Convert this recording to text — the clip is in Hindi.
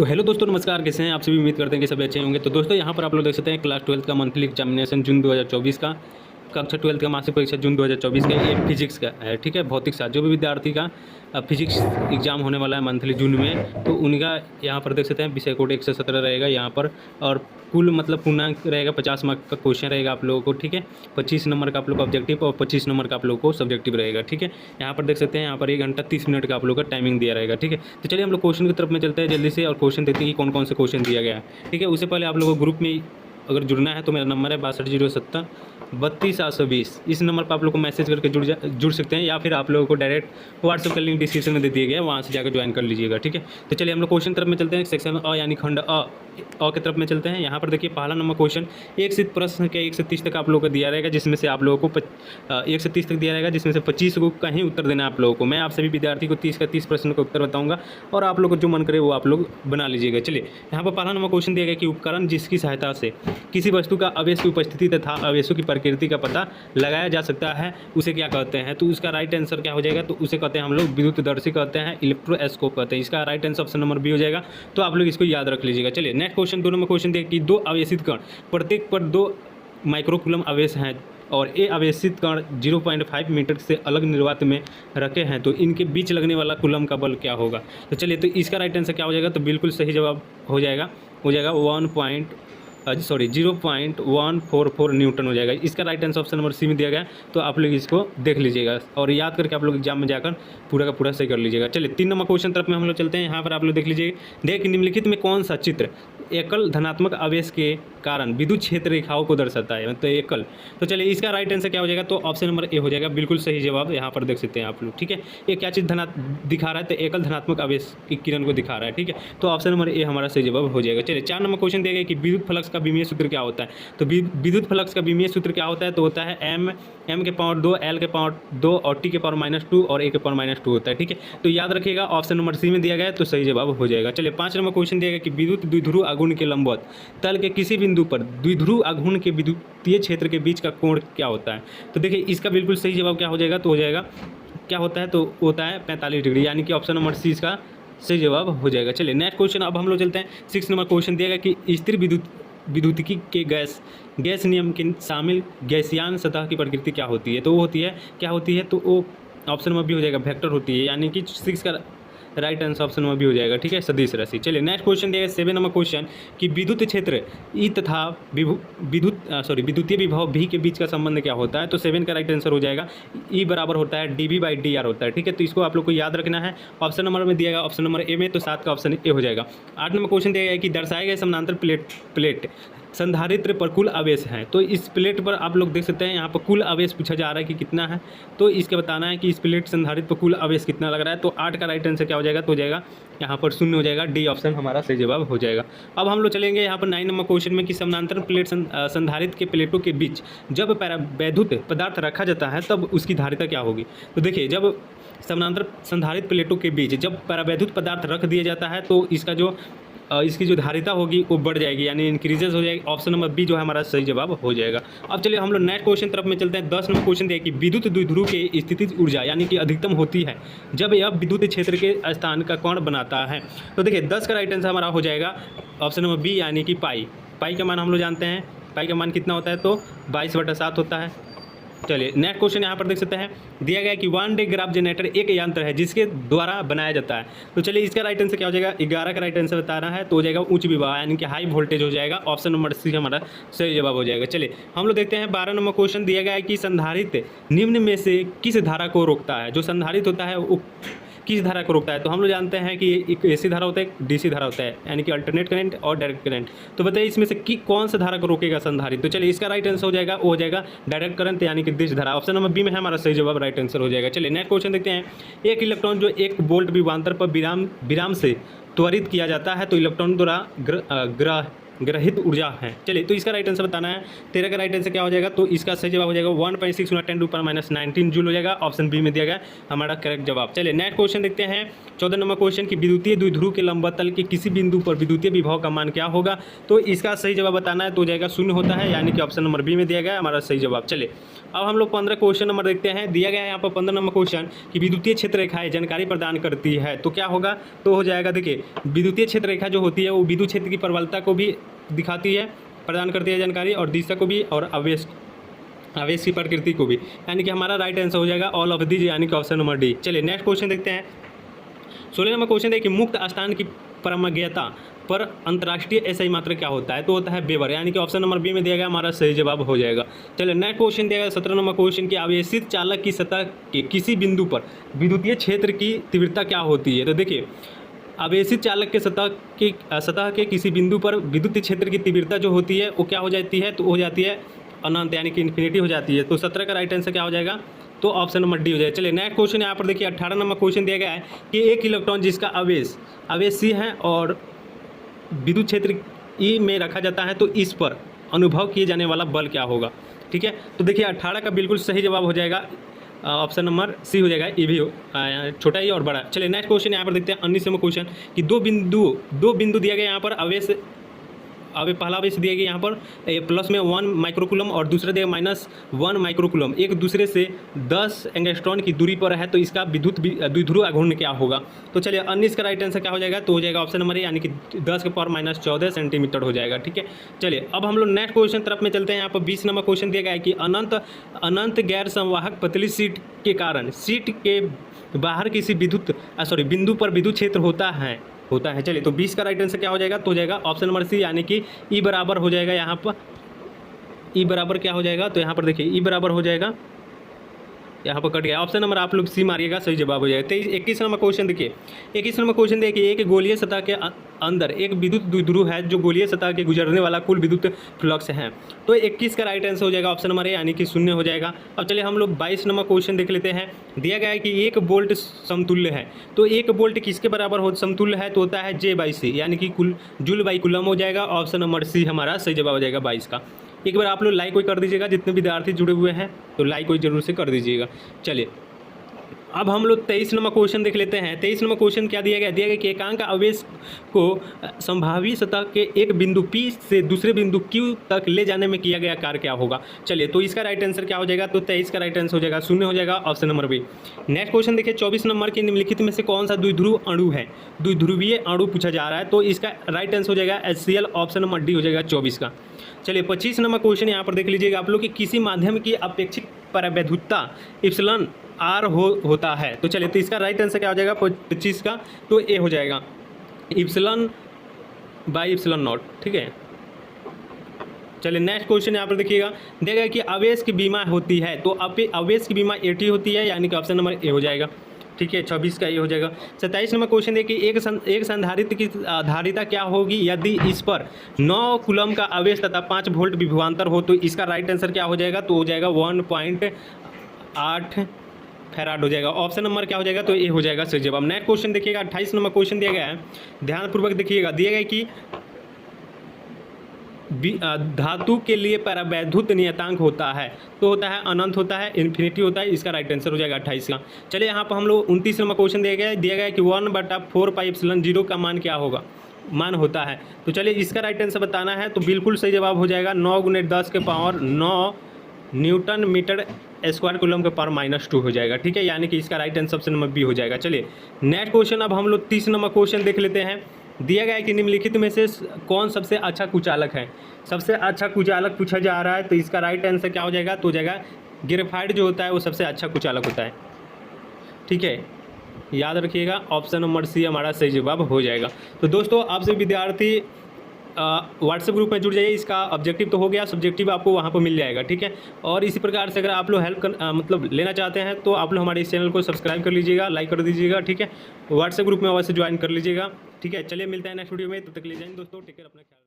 तो हेलो दोस्तों, नमस्कार। कैसे हैं आप सभी? उम्मीद करते हैं कि सभी अच्छे होंगे। तो दोस्तों यहाँ पर आप लोग देख सकते हैं क्लास 12 का मंथली एग्जामिनेशन जून 2024 का, कक्षा 12 का मासिक परीक्षा जून 2024 का, ये फिजिक्स का है। ठीक है, भौतिक शास्त्र जो भी विद्यार्थी का फिजिक्स एग्जाम होने वाला है मंथली जून में, तो उनका यहाँ पर देख सकते हैं विषय कोड 117 रहेगा यहाँ पर। और कुल मतलब पूर्णांक रहेगा 50 मार्क का क्वेश्चन रहेगा आप लोगों को। ठीक है, 25 नंबर का आप लोग को ऑब्जेक्टिव और 25 नंबर का आप लोगों को सब्जेक्टिव रहेगा। ठीक है, यहाँ पर देख सकते हैं यहाँ पर 1 घंटा 30 मिनट का आप लोग का टाइमिंग दिया रहेगा। ठीक है, तो चलिए हम लोग क्वेश्चन की तरफ में चलते हैं जल्दी से और क्वेश्चन देखते हैं कि कौन कौन से क्वेश्चन दिया गया है। ठीक है, उससे पहले आप लोगों को ग्रुप में अगर जुड़ना है तो मेरा नंबर है 6207 32 इस नंबर पर आप लोग को मैसेज करके जुड़ सकते हैं, या फिर आप लोगों को डायरेक्ट व्हाट्सएप का लिंक डिस्क्रिप्शन में दे दिया गया है, वहाँ से जाकर ज्वाइन कर लीजिएगा। ठीक है, तो चलिए हम लोग क्वेश्चन तरफ में चलते हैं। सेक्शन अ यानी खंड अ की तरफ में चलते हैं। यहाँ पर देखिए पहला नंबर क्वेश्चन 1 से प्रश्न के 1 से 30 तक आप लोगों को दिया रहेगा, जिसमें से आप लोगों को 1 से 30 तक दिया रहेगा, जिसमें से 25 को कहीं उत्तर देना है आप लोगों को। मैं आप सभी विद्यार्थी को 30 का 30 प्रश्न का उत्तर बताऊंगा और आप लोग को जो मन करे वो आप लोग बना लीजिएगा। चलिए यहाँ पर पहला नंबर क्वेश्चन दिया गया कि उपकरण जिसकी सहायता से किसी वस्तु का आवेश की उपस्थिति तथा आवेशों की प्रकृति का पता लगाया जा सकता है उसे क्या कहते हैं। तो उसका राइट आंसर क्या हो जाएगा? तो उसे कहते हैं हम लोग विद्युतदर्शी कहते हैं, इलेक्ट्रोस्कोप कहते हैं। इसका right answer option number B हो जाएगा। तो आप लोग इसको याद रख लीजिएगा। चलिए नेक्स्ट क्वेश्चन 2 नंबर क्वेश्चन देखिए कि 2 आवेशित कण प्रत्येक पर 2 माइक्रोकूलम आवेश हैं और ये आवेशित कण 0.5 मीटर से अलग निर्वात में रखे हैं, तो इनके बीच लगने वाला कूलम का बल क्या होगा? तो चलिए, तो इसका राइट आंसर क्या हो जाएगा? तो बिल्कुल सही जवाब हो जाएगा 0.144 न्यूटन हो जाएगा। इसका right answer option number C में दिया गया है। तो आप लोग इसको देख लीजिएगा और याद करके आप लोग एग्जाम में जाकर पूरा का पूरा सही कर लीजिएगा। चलिए 3 नंबर क्वेश्चन तरफ में हम लोग चलते हैं। यहाँ पर आप लोग देख लीजिए, देखिए निम्नलिखित में कौन सा चित्र एकल धनात्मक आवेश के कारण विद्युत क्षेत्र रेखाओं को दर्शाता है? मतलब एकल। तो चलिए इसका राइट आंसर क्या हो जाएगा? तो ऑप्शन नंबर ए हो जाएगा। बिल्कुल सही जवाब यहाँ पर देख सकते हैं आप लोग। ठीक है, ये क्या चीज़ दिखा रहा है? तो एकल धनात्मक आवेश की किरण को दिखा रहा है। ठीक है, तो ऑप्शन नंबर ए हमारा सही जवाब हो जाएगा। चलिए 4 नंबर क्वेश्चन दिया गया कि विद्युत फ्लक्स का विमीय सूत्र क्या होता है? तो विद्युत फ्लक्स का विमीय सूत्र क्या होता है? तो होता है m के पावर 2, l के पावर 2 और t के पावर -2 और a के पावर -2 होता है। ठीक है, तो याद रखिएगा ऑप्शन नंबर सी में दिया गया है, तो सही जवाब हो जाएगा। चलिए 5 नंबर क्वेश्चन दिया गया कि विद्युत द्विध्रुव आघूर्ण के लंबवत तल के किसी बिंदु पर द्विध्रुव आघूर्ण के विद्युतीय क्षेत्र के बीच का कोण क्या होता है? तो देखिए इसका बिल्कुल सही जवाब क्या हो जाएगा? तो हो जाएगा क्या होता है? तो होता है 45 डिग्री, यानी कि ऑप्शन नंबर सी इसका सही जवाब हो जाएगा। चलिए नेक्स्ट क्वेश्चन अब हम लोग चलते हैं। 6 नंबर क्वेश्चन दिया गया कि स्थिर विद्युतिकी के गैस नियम के शामिल गैसियान सतह की प्रकृति क्या होती है? तो वो होती है क्या होती है? तो वो ऑप्शन नंबर बी हो जाएगा, वेक्टर होती है, यानी कि 6 का right answer option number B हो जाएगा। ठीक है, सदिश राशि। चलिए नेक्स्ट क्वेश्चन दिया गया 7 नंबर क्वेश्चन कि विद्युत क्षेत्र ई तथा विद्युतीय विभव भी के बीच का संबंध क्या होता है? तो 7 का राइट आंसर हो जाएगा ई बराबर होता है dV/dr होता है। ठीक है, तो इसको आप लोग को याद रखना है। ऑप्शन नंबर में दिया गया ऑप्शन नंबर ए में, तो 7 का ऑप्शन ए हो जाएगा। 8 नंबर क्वेश्चन दिया गया कि दर्शाए गए समानांतर प्लेट संधारित्र पर कुल आवेश है। तो इस प्लेट पर आप लोग देख सकते हैं यहाँ पर कुल आवेश पूछा जा रहा है कि कितना है, तो इसके बताना है कि इस प्लेट संधारित्र पर कुल आवेश कितना लग रहा है। तो 8 का राइट आंसर क्या हो जाएगा? तो हो जाएगा यहाँ पर 0 हो जाएगा, डी ऑप्शन हमारा सही जवाब हो जाएगा। अब हम लोग चलेंगे यहाँ पर 9 नंबर क्वेश्चन में कि समानांतर प्लेट संधारित्र के प्लेटों के बीच जब वैद्युत पदार्थ रखा जाता है तब उसकी धारिता क्या होगी? तो देखिए जब समानांतर संधारित्र प्लेटों के बीच जब परावैद्युत पदार्थ रख दिया जाता है तो इसकी जो धारिता होगी वो बढ़ जाएगी, यानी इंक्रीजेस हो जाएगी। ऑप्शन नंबर बी जो है हमारा सही जवाब हो जाएगा। अब चलिए हम लोग नेक्स्ट क्वेश्चन तरफ में चलते हैं। 10 नंबर क्वेश्चन देखिए कि विद्युत द्विध्रुव के स्थितिज ऊर्जा यानी कि अधिकतम होती है जब यह विद्युत क्षेत्र के स्थान का कोण बनाता है। तो देखिए 10 का राइट आंसर हमारा हो जाएगा ऑप्शन नंबर बी, यानी कि पाई का मान हम लोग जानते हैं। पाई का मान कितना होता है? तो 22/7 होता है। चलिए नेक्स्ट क्वेश्चन यहाँ पर देख सकते हैं, दिया गया कि 1 डे ग्राफ जनरेटर एक यंत्र है जिसके द्वारा बनाया जाता है। तो चलिए इसका राइट आंसर क्या हो जाएगा? 11 का राइट आंसर बता रहा है, तो हो जाएगा उच्च विभव यानी कि हाई वोल्टेज हो जाएगा। ऑप्शन नंबर सी हमारा सही जवाब हो जाएगा। चलिए हम लोग देखते हैं 12 नंबर क्वेश्चन दिया गया है कि संधारित्र निम्न में से किस धारा को रोकता है? जो संधारित्र होता है वो किस धारा को रोकता है? तो हम लोग जानते हैं कि एक एसी धारा होता है, एक डीसी धारा होता है, यानी कि अल्टरनेट करंट और डायरेक्ट करंट। तो बताइए इसमें से कौन सा धारा को रोकेगा संधारित्र? तो चलिए इसका राइट आंसर हो जाएगा वो हो जाएगा डायरेक्ट करंट, यानी कि डिश धारा। ऑप्शन नंबर बी में है हमारा सही जवाब, राइट आंसर हो जाएगा। चलिए नेक्स्ट क्वेश्चन देखते हैं। एक इलेक्ट्रॉन जो 1 वोल्ट विभवांतर पर विराम से त्वरित किया जाता है तो इलेक्ट्रॉन द्वारा ग्रहित ऊर्जा है। चलिए तो इसका राइट आंसर बताना है। 13 का राइट आंसर क्या हो जाएगा, तो इसका सही जवाब हो जाएगा 1.6 × 10⁻⁻19 जूल हो जाएगा। ऑप्शन बी में दिया गया हमारा करेक्ट जवाब। चलिए नेक्स्ट क्वेश्चन देखते हैं 14 नंबर क्वेश्चन की विद्युतीय द्विध्रुव के लंबवत तल के किसी बिंदु पर विद्युतीय विभव का मान क्या होगा। तो इसका सही जवाब बताना है, तो हो जाएगा 0 होता है, यानी कि ऑप्शन नंबर बी में दिया गया हमारा सही जवाब। चलिए अब हम लोग 15 क्वेश्चन नंबर देखते हैं। दिया गया है यहाँ पर 15 नंबर क्वेश्चन कि विद्युतीय क्षेत्र रेखाएं जानकारी प्रदान करती है, तो क्या होगा, तो हो जाएगा देखिए विद्युतीय क्षेत्र रेखा जो होती है वो विद्युत क्षेत्र की प्रबलता को भी दिखाती है, प्रदान करती है जानकारी, और दिशा को भी, और आवेश की प्रकृति को भी, यानी कि हमारा राइट आंसर हो जाएगा ऑल ऑफ दीज, यानी कि ऑप्शन नंबर डी। चलिए नेक्स्ट क्वेश्चन देखते हैं। 16 नंबर क्वेश्चन देखिए मुक्त स्थान की परमज्ञता पर अंतर्राष्ट्रीय एसआई मात्रक क्या होता है, तो होता है वेबर, यानी कि ऑप्शन नंबर बी में दिया गया हमारा सही जवाब हो जाएगा। चलिए नेक्स्ट क्वेश्चन दिया गया 17 नंबर क्वेश्चन की आवेशित चालक की सतह के किसी बिंदु पर विद्युतीय क्षेत्र की तीव्रता क्या होती है। तो देखिए आवेशित चालक के सतह के किसी बिंदु पर विद्युत क्षेत्र की तीव्रता जो होती है वो क्या हो जाती है, तो हो जाती है अनंत, यानी कि इन्फिनिटी हो जाती है। तो 17 का राइट आंसर क्या हो जाएगा, तो ऑप्शन नंबर डी हो जाएगा। चलिए नेक्स्ट क्वेश्चन यहाँ पर देखिए 18 नंबर क्वेश्चन दिया गया है कि एक इलेक्ट्रॉन जिसका आवेश सी है और विद्युत क्षेत्र ई में रखा जाता है, तो इस पर अनुभव किए जाने वाला बल क्या होगा। ठीक है, तो देखिए 18 का बिल्कुल सही जवाब हो जाएगा, ऑप्शन नंबर सी हो जाएगा, ये भी छोटा ही और बड़ा। चलिए नेक्स्ट क्वेश्चन यहाँ पर देखते हैं 19 नंबर क्वेश्चन कि दो बिंदु दिया गया यहाँ पर आवेश पहला आवेश दिया गया यहाँ पर प्लस में 1 माइक्रोकूलम और दूसरा दिया -1 माइक्रोकूलम, एक दूसरे से 10 एंगस्ट्रॉन की दूरी पर है, तो इसका विद्युत द्विध्रुव आघूर्ण क्या होगा। तो चलिए 19 का राइट आंसर क्या हो जाएगा, तो हो जाएगा ऑप्शन नंबर ए, यानी कि 10⁻14 सेंटीमीटर हो जाएगा। ठीक है, चलिए अब हम लोग नेक्स्ट क्वेश्चन तरफ में चलते हैं। यहाँ पर 20 नंबर क्वेश्चन दिया गया है कि अनंत गैर संवाहक पतली शीट के कारण शीट के बाहर किसी बिंदु पर विद्युत क्षेत्र होता है। चलिए तो 20 का राइट आंसर क्या हो जाएगा, तो हो जाएगा ऑप्शन नंबर सी, यानी कि ई बराबर हो जाएगा। यहाँ पर ई बराबर क्या हो जाएगा, तो यहाँ पर देखिए ई बराबर हो जाएगा, यहाँ पर कट गया, ऑप्शन नंबर आप लोग सी मारिएगा, सही जवाब हो जाएगा। 21 नंबर क्वेश्चन देखिए, 21 नंबर क्वेश्चन देखिए एक गोलीय सतह के अंदर एक विद्युत द्विध्रुव है जो गोलीय सतह के गुजरने वाला कुल विद्युत फ्लक्स है। तो 21 का राइट आंसर हो जाएगा ऑप्शन नंबर ए, यानी कि 0 हो जाएगा। अब चलिए हम लोग 22 नंबर क्वेश्चन देख लेते हैं। दिया गया है कि 1 वोल्ट समतुल्य है, तो 1 वोल्ट किसके बराबर समतुल्य है, तो होता है J/C, यानी कि जूल बाई कूलम हो जाएगा। ऑप्शन नंबर सी हमारा सही जवाब हो जाएगा 22 का। एक बार आप लोग लाइक कोई कर दीजिएगा, जितने विद्यार्थी जुड़े हुए हैं तो लाइक कोई जरूर से कर दीजिएगा। चलिए अब हम लोग 23 नंबर क्वेश्चन देख लेते हैं। 23 नंबर क्वेश्चन क्या दिया गया कि एकांक आवेश को संभावी सतह के एक बिंदु P से दूसरे बिंदु Q तक ले जाने में किया गया कार्य क्या होगा। चलिए तो इसका राइट आंसर क्या हो जाएगा, तो 23 का राइट आंसर हो जाएगा 0 हो जाएगा, option number B. Next question देखिए 24 नंबर के निम्नलिखित में से कौन सा द्विध्रुव अणु है, द्विध्रुवीय अणु पूछा जा रहा है, तो इसका राइट आंसर हो जाएगा HCl, ऑप्शन नंबर डी हो जाएगा 24 का। चलिए 25 नंबर क्वेश्चन यहाँ पर देख लीजिएगा आप लोग कि किसी माध्यम की अपेक्षित परावैद्युतता इप्सिलॉन आर होता है। तो चलिए तो इसका राइट आंसर क्या हो जाएगा 25 का, तो ए हो जाएगा इप्सिलॉन बाई इप्सिलॉन नॉट। ठीक है, चलिए नेक्स्ट क्वेश्चन यहाँ पर देखिएगा, देखिएगा कि आवेश की बीमा होती है, तो आवेश की बीमा AT होती है, यानी कि ऑप्शन नंबर ए हो जाएगा। ठीक है, 26 का ये हो जाएगा। 27 नंबर क्वेश्चन देखिए एक संधारित्र की धारिता क्या होगी यदि इस पर 9 कूलम का आवेश तथा 5 वोल्ट विभवांतर हो, तो इसका राइट आंसर क्या हो जाएगा, तो हो जाएगा 1.8 फैराड हो जाएगा। ऑप्शन नंबर क्या हो जाएगा, तो ये हो जाएगा सही जवाब। नेक्स्ट क्वेश्चन देखिएगा 28 नंबर क्वेश्चन दिया गया है, ध्यानपूर्वक देखिएगा। दिया गया कि धातु के लिए परावैद्युत नियतांक होता है, तो होता है अनंत होता है, इन्फिनिटी होता है, इसका राइट आंसर हो जाएगा 28 का। चलिए यहाँ पर हम लोग 29 नंबर क्वेश्चन दिया गया है कि 1/4πε0 का मान क्या होगा, मान होता है। तो चलिए इसका राइट आंसर बताना है, तो बिल्कुल सही जवाब हो जाएगा 9 × 10 के power 9 newton metre square coulomb के पावर -2 हो जाएगा। ठीक है, यानी कि इसका right answer option number B हो जाएगा। चलिए नेक्स्ट क्वेश्चन अब हम लोग 30 नंबर क्वेश्चन देख लेते हैं। दिया गया है कि निम्नलिखित में से कौन सबसे अच्छा कुचालक है, सबसे अच्छा कुचालक पूछा जा रहा है, तो इसका राइट आंसर क्या हो जाएगा, तो हो जाएगा ग्रेफाइट जो होता है वो सबसे अच्छा कुचालक होता है। ठीक है, याद रखिएगा ऑप्शन नंबर सी हमारा सही जवाब हो जाएगा। तो दोस्तों आपसे विद्यार्थी व्हाट्सएप ग्रुप में जुड़ जाइए, इसका ऑब्जेक्टिव तो हो गया, सब्जेक्टिव आपको वहाँ पर मिल जाएगा। ठीक है, और इसी प्रकार से अगर आप लोग हेल्प मतलब लेना चाहते हैं तो आप लोग हमारे इस चैनल को सब्सक्राइब कर लीजिएगा, लाइक कर दीजिएगा। ठीक है, व्हाट्सएप ग्रुप में अवश्य ज्वाइन कर लीजिएगा। ठीक है, चलिए मिलते हैं नेक्स्ट वीडियो में, तब तक ले जाएंगे दोस्तों, टेक केयर, अपना ख्याल।